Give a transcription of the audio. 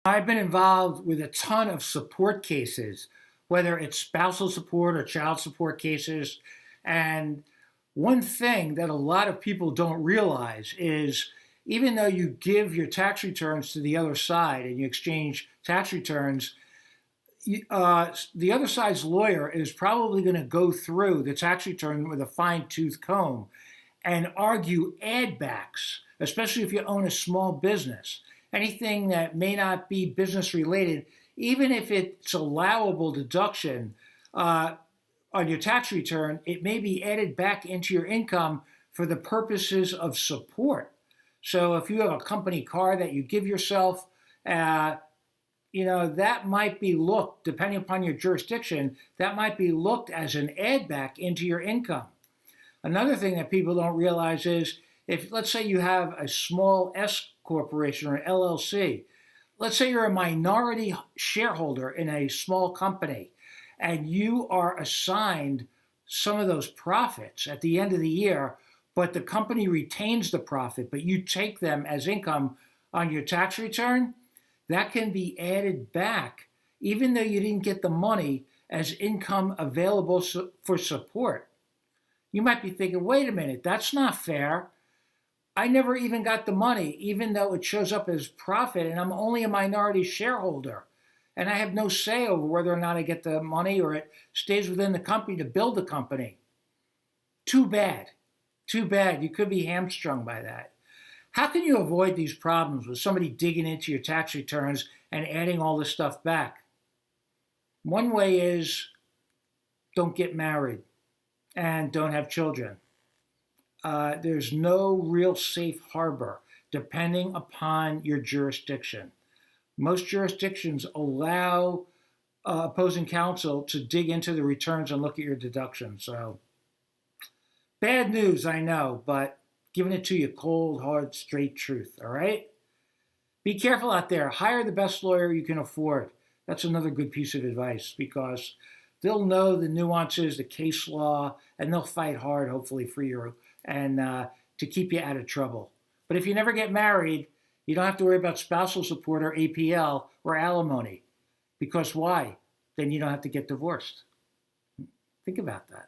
I've been involved with a ton of support cases, whether it's spousal support or child support cases. And one thing that a lot of people don't realize is even though you give your tax returns to the other side and you exchange tax returns, the other side's lawyer is probably going to go through the tax return with a fine tooth comb and argue add backs, especially if you own a small business. Anything that may not be business related, even if it's allowable deduction on your tax return, it may be added back into your income for the purposes of support. So if you have a company car that you give yourself, that might be looked, depending upon your jurisdiction, that might be looked as an add back into your income. Another thing that people don't realize is if, let's say, you have a small S corporation or an LLC, let's say you're a minority shareholder in a small company and you are assigned some of those profits at the end of the year, but the company retains the profit, but you take them as income on your tax return, that can be added back, even though you didn't get the money, as income available for support. You might be thinking, wait a minute, that's not fair. I never even got the money, even though it shows up as profit, and I'm only a minority shareholder. And I have no say over whether or not I get the money or it stays within the company to build the company. Too bad. Too bad. You could be hamstrung by that. How can you avoid these problems with somebody digging into your tax returns and adding all this stuff back? One way is don't get married and don't have children. There's no real safe harbor depending upon your jurisdiction. Most jurisdictions allow opposing counsel to dig into the returns and look at your deductions. So, bad news, I know, but giving it to you cold, hard, straight truth, all right? Be careful out there. Hire the best lawyer you can afford. That's another good piece of advice because they'll know the nuances, the case law, and they'll fight hard, hopefully, for you and to keep you out of trouble. But if you never get married, you don't have to worry about spousal support or APL or alimony. Because why? Then you don't have to get divorced. Think about that.